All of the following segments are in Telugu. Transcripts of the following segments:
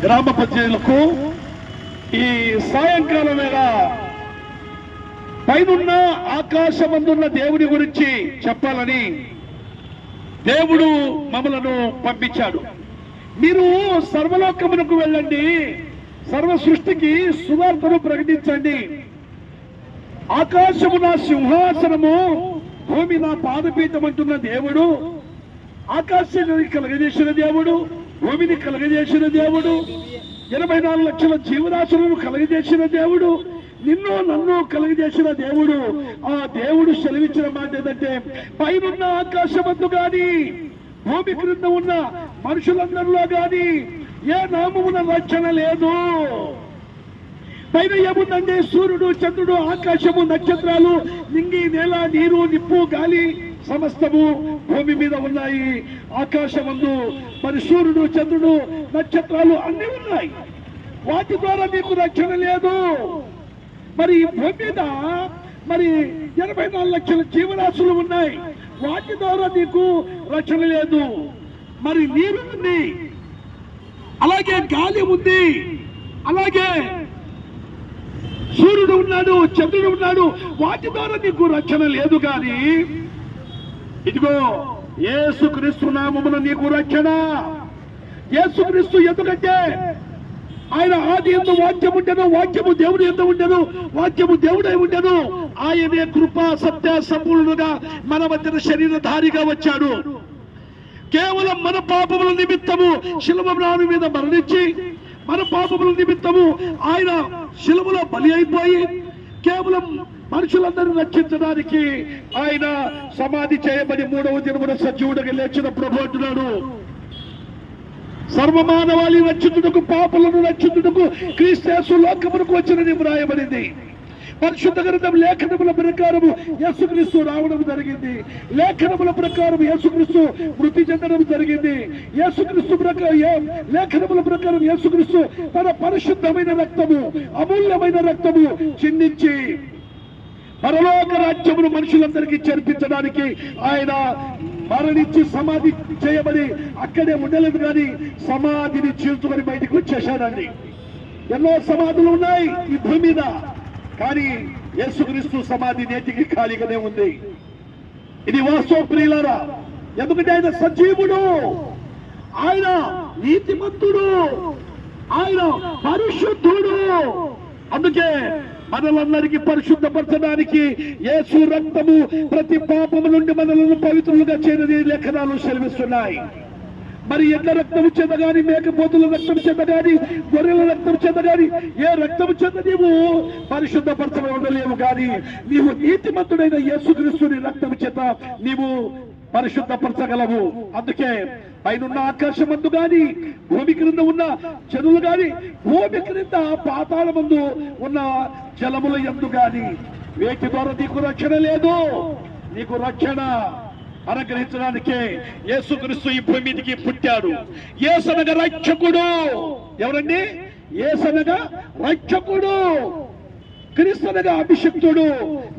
గ్రామ ప్రజలకు ఈ సాయంకాలం వేళ పైనున్న ఆకాశమందున్న దేవుడి గురించి చెప్పాలని దేవుడు మమ్మలను పంపించాడు. మీరు సర్వలోకమునకు వెళ్ళండి, సర్వ సృష్టికి సువార్తను ప్రకటించండి. ఆకాశము నా సింహాసనము, భూమి నా పాదపీఠం అంటున్న దేవుడు, ఆకాశాన్ని కలగజేసిన దేవుడు, భూమిని కలగజేసిన దేవుడు, 84 లక్షల జీవరాశులను కలగజేసిన దేవుడు, నిన్ను నన్ను కలగజేసిన దేవుడు. ఆ దేవుడు సెలవిచ్చిన మాట ఏంటంటే, పైనున్న ఆకాశమందు గాని భూమి క్రింద ఉన్న మనుషులందరిలో గాని ఏ నామమున రక్షణ లేదు. పైన ఏముందంటే సూర్యుడు, చంద్రుడు, ఆకాశము, నక్షత్రాలు, నింగి, నేల, నీరు, నిప్పు, గాలి సమస్తము భూమి మీద ఉన్నాయి. ఆకాశమందు మరి సూర్యుడు, చంద్రుడు, నక్షత్రాలు అన్ని ఉన్నాయి. వాటి ద్వారా మీకు రక్షణ లేదు. మరి ఈ భూమి మీద మరి 84 లక్షల జీవరాశులు ఉన్నాయి. వాటి ద్వారా నీకు రక్షణ లేదు. మరి నీరు ఉంది, అలాగే గాలి ఉంది, అలాగే సూర్యుడు ఉన్నాడు, చంద్రుడు ఉన్నాడు. వాటి ద్వారా నీకు రక్షణ లేదు. కానీ ఇదిగో యేసుక్రీస్తు నామమున నీకు రక్షణ. యేసుక్రీస్తు ఎందుకంటే ఆయన ఆది యందు వాక్యం ఉండెను, వాక్యము దేవుడి యందు ఉండెను, వాక్యము దేవుడై ఉండెను. ఆయనే కృపా సత్య సంపూర్ణుడుగా మన మధ్యన శరీరధారిగా వచ్చాడు. కేవలం మన పాపముల నిమిత్తము శిలువ మ్రాను మీద మరణించి, మన పాపముల నిమిత్తము ఆయన శిలువలో బలి అయిపోయి, కేవలం మనుషులందరినీ రక్షించడానికి ఆయన సమాధి చేయబడి 3వ దినమున సజీవుడిగా లేచిన ప్రభు అంటున్నాడు. సర్వమానవాళి రక్షించుటకు, పాపలను రక్షించుటకు క్రీస్తు యేసు లోకమునకు వచ్చినని వ్రాయబడింది. పరిశుద్ధ గ్రంథం లేఖనముల ప్రకారము యేసుక్రీస్తు రావడం జరిగింది. లేఖనముల ప్రకారం యేసుక్రీస్తు మృతి చెందడం జరిగింది. యేసుక్రీస్తు లేఖనముల ప్రకారం యేసుక్రీస్తు తన పరిశుద్ధమైన రక్తము, అమూల్యమైన రక్తము చిందించి పరలోక రాజ్యమును మనుషులందరికీ చేర్పించడానికి ఆయన మరణించి సమాధి చేయబడి అక్కడే ఉండలేదు. కానీ సమాధిని చీల్చుకొని బయటకు వచ్చేశాడండి. ఎన్నో సమాధులు ఉన్నాయి ఈ భూమి మీద, కానీ యేసుక్రీస్తు సమాధి నేటికి ఖాళీగానే ఉంది. ఇది వాస్తవ ప్రియులారా. ఎందుకంటే ఆయన సజీవుడు, ఆయన నీతిమంతుడు, ఆయన పరిశుద్ధుడు. అందుకే మనలందరికీ పరిశుద్ధపరచడానికి యేసు రక్తము ప్రతి పాపము నుండి మనలను పవిత్రులుగా చేయని లేఖనాలు సెలవిస్తున్నాయి. మరి ఎడ్ల రక్తము చేత గాని, మేకపోతుల రక్తం చేత గాని, గొర్రెల రక్తం చేత గాని, ఏ రక్తము చేత నీవు పరిశుద్ధపరచబడి ఉండలేవు. కానీ నీవు నీతిమంతుడైన యేసుక్రీస్తుని రక్తము చేత నీవు పరిశుద్ధపరచగలవు. అందుకే పైనున్న ఆకాశమందు గాని, భూమి క్రింద ఉన్న చెరువులు గాని, భూమి క్రింద పాతాళమందు ఉన్న జలముల యందు గాని వేటి ద్వారా నీకు రక్షణ లేదు. నీకు రక్షణ అనుగ్రహించడానికే యేసుక్రీస్తు ఈ భూమి మీదకి పుట్టాడు. యేసనగా రక్షకుడు. ఎవరండి? యేసనగా రక్షకుడు, క్రీస్తునగా అభిషిక్తుడు.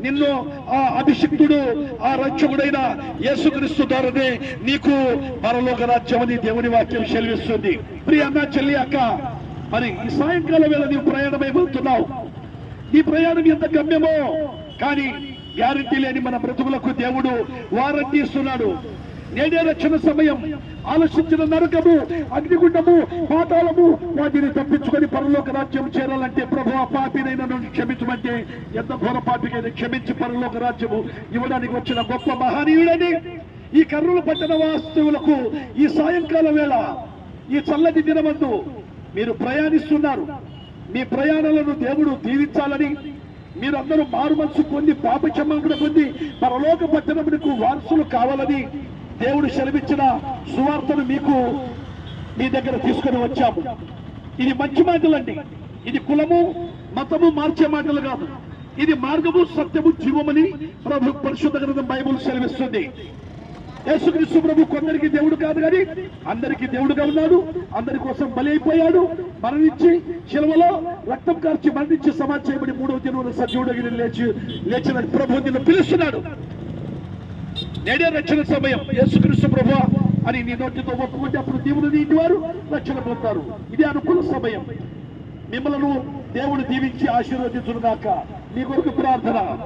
నిన్ను ఆ అభిషిక్తుడు, ఆ రక్షకుడైన యేసుక్రీస్తు ద్వారానే నీకు పరలోక రాజ్యం అని దేవుని వాక్యం సెలవిస్తుంది. ప్రియ అన్న, చెల్లి, అక్క, మరి ఈ సాయంకాలం వేళ నీవు ప్రయాణమై వెళ్తున్నావు. నీ ప్రయాణం ఎంత గమ్యమో కానీ గ్యారంటీ లేని మన బ్రతుకులకు దేవుడు వారంటీ ఇస్తున్నాడు. నేనే రక్షణ సమయం. ఆలోచించిన నరకము, అగ్నిగుండము, పాతాళము వాటిని తప్పించుకొని పరలోక రాజ్యం చేరాలంటే ప్రభు ఆ పాపినైనా నన్ను క్షమించమంటే ఎంత ఘోర పాపికైనా క్షమించి పరలోక రాజ్యము ఇవ్వడానికి వచ్చిన గొప్ప మహనీయుడని ఈ కర్నూలు పట్టణ వాస్తవులకు ఈ సాయంకాలం వేళ, ఈ చల్లటి దినమందు మీరు ప్రయాణిస్తున్నారు. మీ ప్రయాణాలను దేవుడు దీవించాలని, మీరందరూ మారు మనసు పొంది, పాప క్షమాపణ పొంది పరలోక పట్టణమునకు వారసులు కావాలని దేవుడు సెలవిచ్చిన సువార్తను మీకు మీ దగ్గర తీసుకుని వచ్చాము. ఇది మంచి మాటలండి. ఇది కులము, మతము మార్చే మాటలు కాదు. ఇది మార్గము, సత్యము, జీవమని ప్రభు పరిశుద్ధ గ్రంథం బైబుల్ సెలవిస్తుంది. యేసుక్రీస్తు ప్రభు కొందరికి దేవుడు కాదు కానీ అందరికీ దేవుడుగా ఉన్నాడు. అందరి కోసం బలి అయిపోయాడు. మరణించి శిలువలో రక్తం కార్చి మరణించి సమాధి చేయబడి 3వ దినమున సజీవుడిగా లేచిన ప్రభు నిన్ను పిలుస్తున్నాడు. నేడే రక్షణ సమయం. యేసుక్రీస్తు ప్రభు అని నీ నోటితో ఒప్పుకుంటే అప్పుడు దేవుని నీటి వారు రక్షణ పొందుతారు. ఇది అనుకూల సమయం. మిమ్మల్ని దేవుడు దీవించి ఆశీర్వదించుగాక. మీ కొరకు ప్రార్థన.